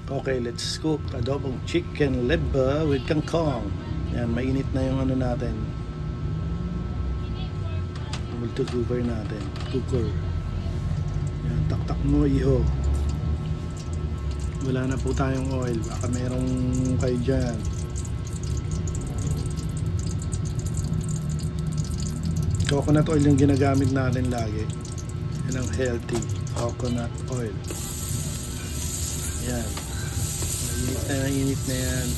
Okay, let's cook adobong chicken liver with kangkong. Yan, mainit na yung ano natin. Multi cooker natin. Cooker. Yan, taktak mo iho. Wala na po tayong oil. Baka merong kayo dyan. Coconut oil yung ginagamit natin lagi. Yan ang healthy coconut oil. Yan. Init na yan.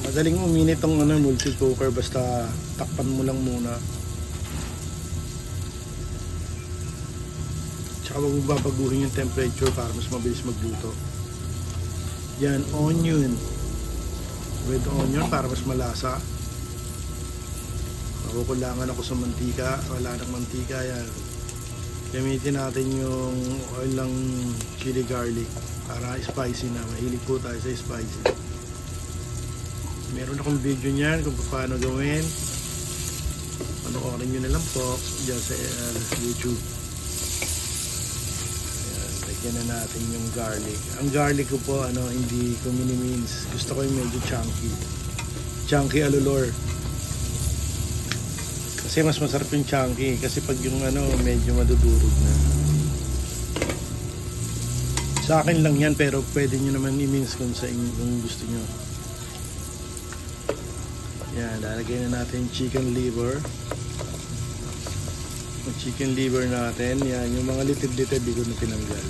Madaling uminit tong multi cooker, basta takpan mo lang muna. Tsaka wag mo babaguhin yung temperature para mas mabilis magluto. Yan, onion. Red onion para mas malasa. Makukulangan ako sa mantika. Wala nang mantika yan. Gamitin natin yung oil ng chili garlic para spicy na. Mahilig po tayo sa spicy. Meron akong video niyan kung paano gawin. Panoorin nyo na lang po dyan sa YouTube. Ayan, lagyan na natin yung garlic. Ang garlic ko po, hindi ko mini-mince. Gusto ko yung medyo chunky. Chunky alulor. Kasi mas masarap yung chunky. Kasi pag yung medyo madudurog na. Sa akin lang yan, pero pwede nyo naman i-mince kung gusto nyo. Yan, lalagay na natin yung chicken liver. Yung chicken liver natin, yan, yung mga litid-litid di ko na tinanggal.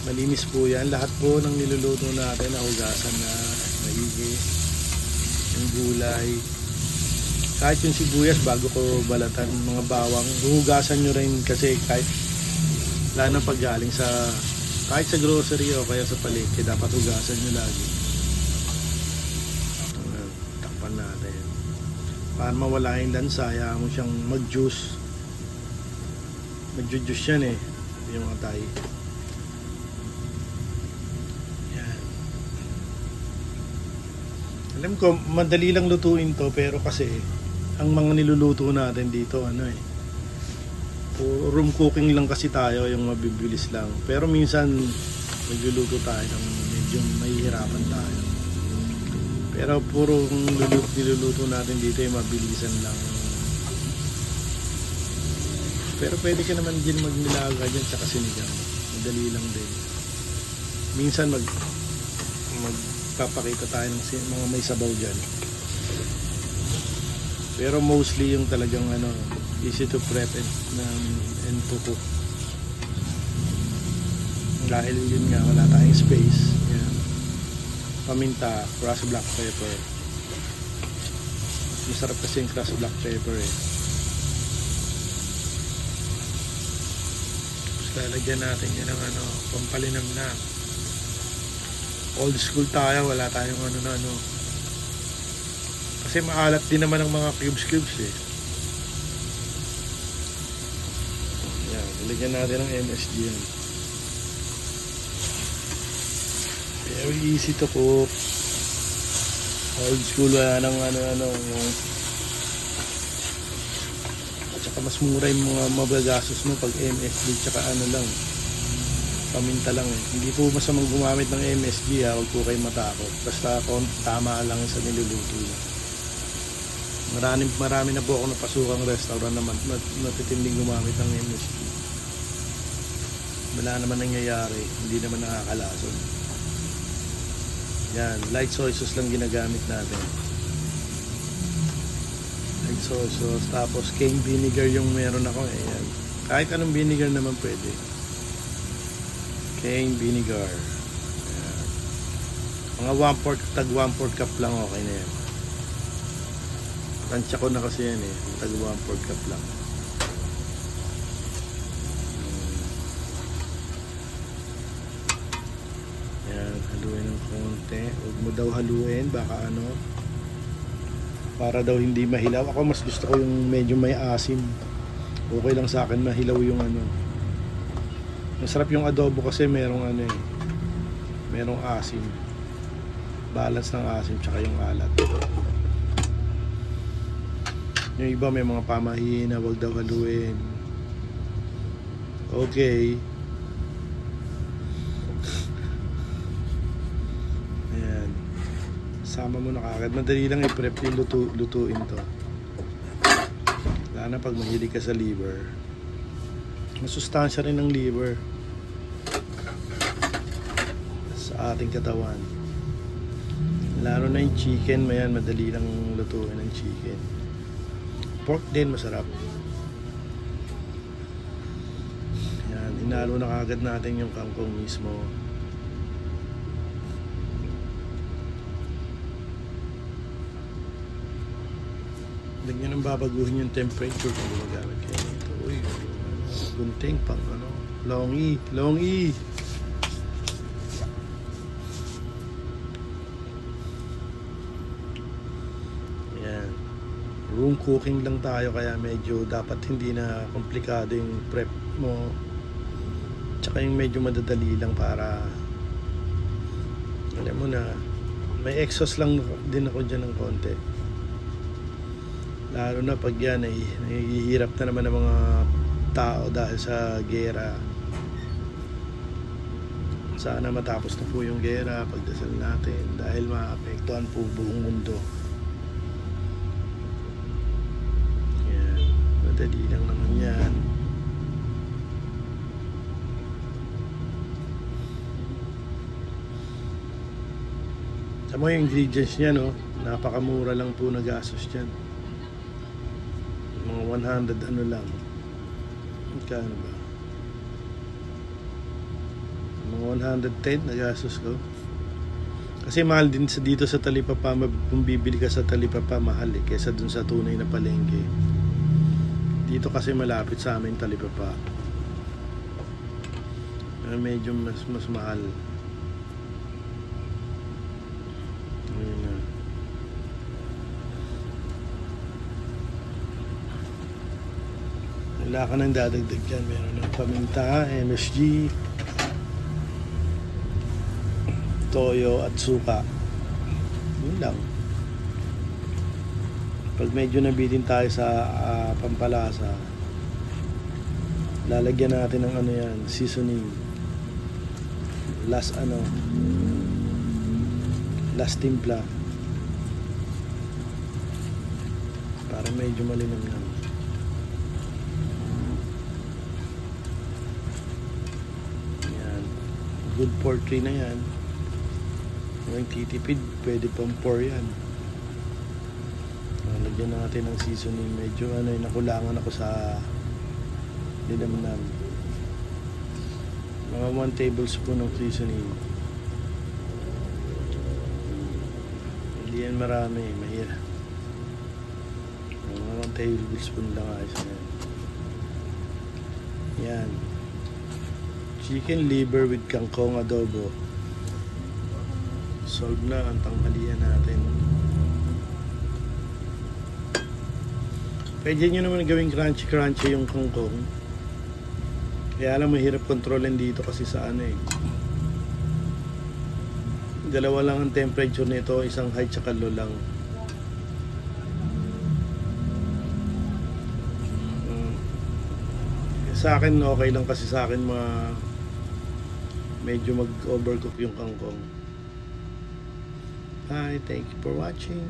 Malinis po yan. Lahat po ng niluluto natin, nahugasan na maigi. Yung gulay. Kahit yung sibuyas, bago ko balatan, mga bawang, hugasan nyo rin kasi kahit lalo pag galing sa kahit sa grocery o kaya sa palengke, dapat hugasan nyo lagi. Takpan natin. Para mawala yung lansa, hayaan mo siyang mag-juice. Mag-juice yan yung atay. Yan. Alam ko, madali lang lutuin to, pero kasi ang mga niluluto natin dito, room cooking lang kasi tayo, yung mabibilis lang. Pero minsan nagluluto tayo ng medyo mahihirapan tayo. Pero puro niluluto natin dito yung mabilisan lang. Pero pwede ka naman din magnilaga dyan tsaka sinigang. Madali lang din. Minsan magpapakita tayo ng mga may sabaw dyan. Pero mostly yung talagang easy to prep and to cook. Dahil yun nga, wala tayong space. Yan. Paminta, crushed black pepper. Masarap kasi yung crushed black pepper Tapos lalagyan natin yan ng pampalinamnam. Old school tayo, wala tayong kasi maalat din naman ang mga cubes Yan, ilagyan natin ng MSG yan. Very easy to cook. Old school, wala nang yung at saka mas mura yung mga magagastos mo pag MSG tsaka lang paminta lang Hindi po masamang gumamit ng MSG huwag po kayo matakot. Basta tama lang sa niluluto niya. Marami na po ako napasukang restaurant na natitinding gumamit ng MSG. Wala naman nangyayari, hindi naman nakakalason. Yan, light soy sauce lang ginagamit natin. Light soy sauce, tapos cane vinegar yung meron ako yan. Kahit anong vinegar naman pwede. Cane vinegar. Yan. Mga 1/4 cup lang, okay na yan. Tansya ko na kasi yan tag 1/4 cup lang. Yan, haluin ng konti. Huwag mo daw haluin, baka para daw hindi mahilaw. Ako mas gusto ko yung medyo may asim. Okay lang sa akin mahilaw yung Masarap yung adobo kasi merong merong asim. Balance ng asim tsaka yung alat. Yung iba may mga pamahiin na wag daw haluin. Okay. Sama mo na kagad. Madali lang i-prep yung lutuin to. Lalo na pag mahilig ka sa liver. Masustansya rin ng liver sa ating katawan. Lalo na yung chicken, madali lang lutuin ng chicken. Pork din masarap. Yan, inalo na kagad natin yung kangkong mismo. Huwag nyo nang babaguhin yung temperature kung gumagamit kayo nito. Uy, gunting pang longi. Ayan. Room cooking lang tayo kaya medyo dapat hindi na komplikado yung prep mo. Tsaka yung medyo madadali lang para alam mo na may exhaust lang din ako dyan ng konti. Lalo na pag yan ay nahihirap na naman ng mga tao dahil sa gera. Sana matapos na po yung gera, pagdasal natin dahil maapektuhan po buong mundo. Yan, madali lang naman yan. Sa mga ingredients niya, no, napakamura lang po na gastos dyan. Mga 100 ano lang. Magkano ba? Mga 110 na gastos ko. Kasi mahal din dito sa Talipapa. Kung bibili ka sa Talipapa, mahal kesa dun sa tunay na palengke. Dito kasi malapit sa amin Talipapa. Medyo mas mahal. Ayun na. Wala ka nang dadagdag dyan. Meron ng paminta, MSG, toyo at suka. Yun lang. Pag medyo nabitin tayo sa pampalasa, lalagyan natin ng seasoning. Last timpla. Para medyo malinamnam. Good poultry na yan. Kung titipid, pwede pang pour yan. Lagyan natin ng seasoning. Medyo nakulangan ako sa linamnam. Mga 1 tablespoon ng seasoning. Hindi yan marami. Mahirap. Mga 1 tablespoon lang ayos na yan. Yan. Chicken liver with kangkong adobo. Solve na ang tanghalian natin. Pwede nyo naman gawing crunchy yung kangkong. Kaya lang mahirap kontrolin dito kasi sa dalawa lang ang temperature nito, isang high tsaka low lang. Sa akin okay lang kasi sa akin medyo mag-overcook yung kangkong. Hi, thank you for watching.